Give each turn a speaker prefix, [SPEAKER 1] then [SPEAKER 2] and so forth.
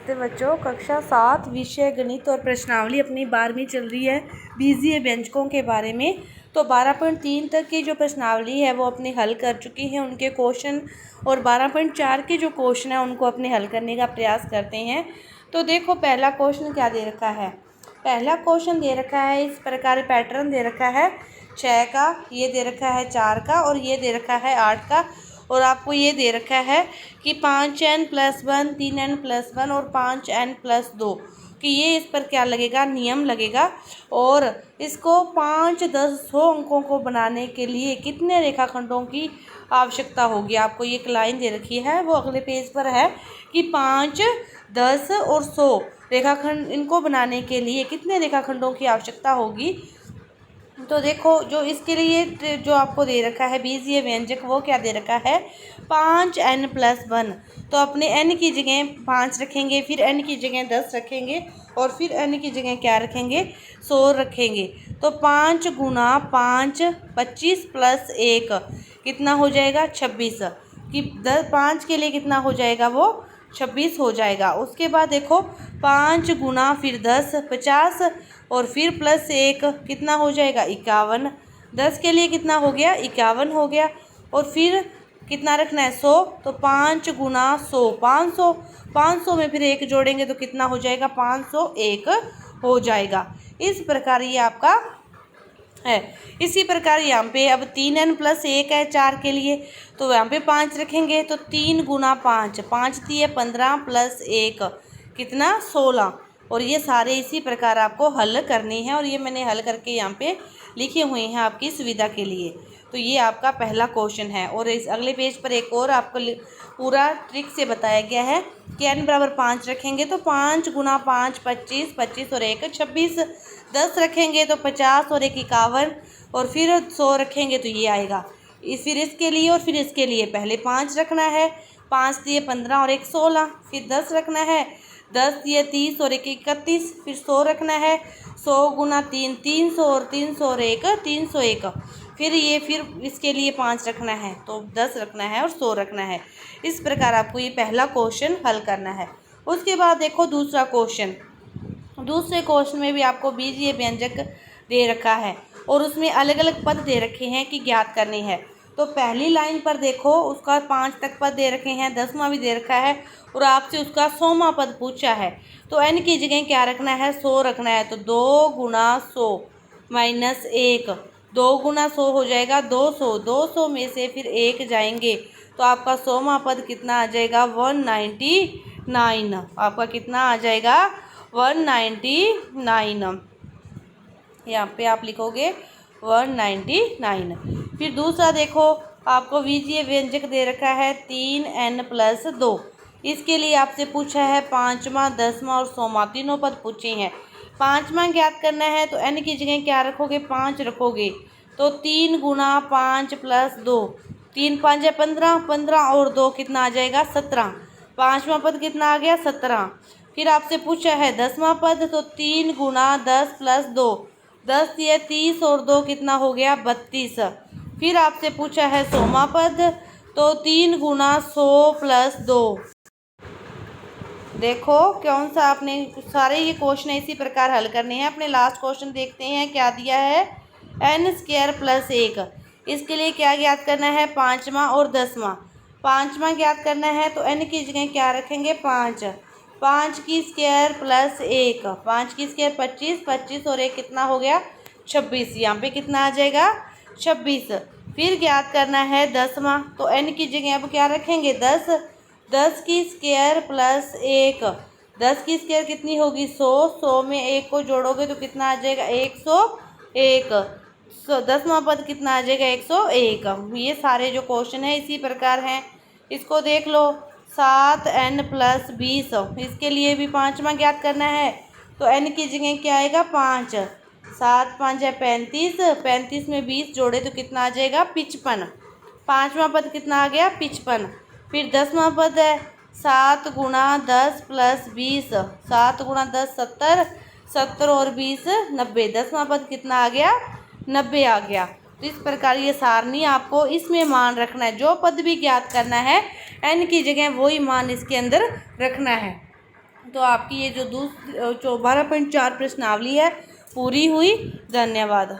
[SPEAKER 1] नमस्ते बच्चों, कक्षा 7 विषय गणित और प्रश्नावली अपनी 12वीं चल रही है बीजीय व्यंजकों के बारे में। तो 12.3 तक की जो प्रश्नावली है वो अपने हल कर चुकी हैं उनके क्वेश्चन, और 12.4 के जो क्वेश्चन है उनको अपने हल करने का प्रयास करते हैं। तो देखो पहला क्वेश्चन क्या दे रखा है। पहला क्वेश्चन दे रखा है इस प्रकार पैटर्न दे रखा है 6 का, ये दे रखा है 4 का और ये दे रखा है 8 का। और आपको ये दे रखा है कि 5n+1, 3n+1 और 5n+2 कि ये इस पर क्या लगेगा, नियम लगेगा। और इसको 5, 10, 100 अंकों को बनाने के लिए कितने रेखाखंडों की आवश्यकता होगी। आपको ये एक लाइन दे रखी है, वो अगले पेज पर है कि 5, 10 और 100 रेखाखंड, इनको बनाने के लिए कितने रेखाखंडों की आवश्यकता होगी। तो देखो जो इसके लिए जो आपको दे रखा है बीजीय व्यंजक वो क्या दे रखा है 5n+1। तो अपने n की जगह 5 रखेंगे, फिर n की जगह 10 रखेंगे और फिर n की जगह क्या रखेंगे 100 रखेंगे। तो 5 गुना 5 25 + 1 कितना हो जाएगा 26 कि 5 के लिए कितना हो जाएगा वो 26 हो जाएगा। उसके बाद देखो 5 गुना फिर 10 50 और फिर +1 कितना हो जाएगा 51। 10 के लिए कितना हो गया 51 हो गया। और फिर कितना रखना है 100, तो 5 गुना 100 500, 500 में फिर 1 जोड़ेंगे तो कितना हो जाएगा 501 हो जाएगा। इस प्रकार ये आपका है। इसी प्रकार यहाँ पे अब 3n+1 है 4 के लिए, तो यहाँ पे 5 रखेंगे तो 3 गुना 5 5 दिए 15 + 1 कितना 16। और ये सारे इसी प्रकार आपको हल करने हैं और ये मैंने हल करके यहाँ पे लिखे हुए हैं आपकी सुविधा के लिए। तो ये आपका पहला क्वेश्चन है। और इस अगले पेज पर एक और आपको पूरा ट्रिक से बताया गया है कि n = 5 रखेंगे तो 5 गुना 5 25 25 और 1 26। 10 रखेंगे तो 50 और 1 51 और फिर 100 रखेंगे तो ये आएगा। फिर इसके लिए और फिर इसके लिए पहले 5 रखना है, 5 दिए 15 और 1 16, फिर 10 रखना है, 10 दिए 30 और 1 31, फिर 100 रखना है, 100 गुना 3 300 और 300 और 1 301। फिर इसके लिए 5 रखना है तो 10 रखना है और 100 रखना है। इस प्रकार आपको ये पहला क्वेश्चन हल करना है। उसके बाद देखो दूसरा क्वेश्चन। दूसरे क्वेश्चन में भी आपको बीजीय व्यंजक दे रखा है और उसमें अलग अलग पद दे रखे हैं कि ज्ञात करने हैं। तो पहली लाइन पर देखो उसका 5 तक पद दे रखे हैं, 10वां भी दे रखा है और आपसे उसका 100वां पद पूछा है। तो n की जगह क्या रखना है 100 रखना है। तो 2 गुना 100 माइनस 1, 2 गुना 100 हो जाएगा 200, 200 में से फिर 1 जाएंगे तो आपका 100वां पद कितना आ जाएगा 199। आपका कितना आ जाएगा 199। यहाँ पे आप लिखोगे 199। फिर दूसरा देखो आपको बीजीय व्यंजक दे रखा है 3n+2। इसके लिए आपसे पूछा है 5वां 10वां और 100वां, तीनों पद पूछे हैं। 5वां ज्ञात करना है तो n की जगह क्या रखोगे 5 रखोगे। तो 3 गुना 5 + 2, 3 5 15, 15 और 2 कितना आ जाएगा 17। 5वां पद कितना आ गया 17। फिर आपसे पूछा है 10वां पद, तो 3 गुना 10 + 2, 10 दिए 30 और 2 कितना हो गया 32। फिर आपसे पूछा है 100वां पद, तो 3 गुना 100 + 2। देखो कौन सा आपने सारे ये क्वेश्चन इसी प्रकार हल करने हैं। अपने लास्ट क्वेश्चन देखते हैं क्या दिया है n² + 1। इसके लिए क्या ज्ञात करना है 5वां और 10वां। 5वां ज्ञात करना है तो n की जगह क्या रखेंगे 5, 5 की स्क्वायर + 1, 5 की स्क्वायर 25, 25 और 1 कितना हो गया 26। यहाँ पे कितना आ जाएगा 26। फिर ज्ञात करना है 10वां, तो n की जगह अब क्या रखेंगे 10, 10 की स्क्वायर + 1, 10 की स्क्वायर कितनी होगी 100, 100 में 1 को जोड़ोगे तो कितना आ जाएगा 101। 10वां पद कितना आ जाएगा 101। ये सारे जो क्वेश्चन है इसी प्रकार हैं। इसको देख लो 7n+20। इसके लिए भी 5वां ज्ञात करना है तो n की जगह क्या आएगा 5, 7 5 है 35, 35 में 20 जोड़े तो कितना आ जाएगा 55। 5वां पद कितना आ गया 55। फिर 10वां पद है 7 गुना 10 + 20, 7 गुना 10 70, 70 और 20 90। 10वां पद कितना आ गया 90 आ गया। तो इस प्रकार ये सारणी आपको इसमें मान रखना है। जो पद भी ज्ञात करना है n की जगह वही मान इसके अंदर रखना है। तो आपकी ये जो 12.4 प्रश्नावली है पूरी हुई। धन्यवाद।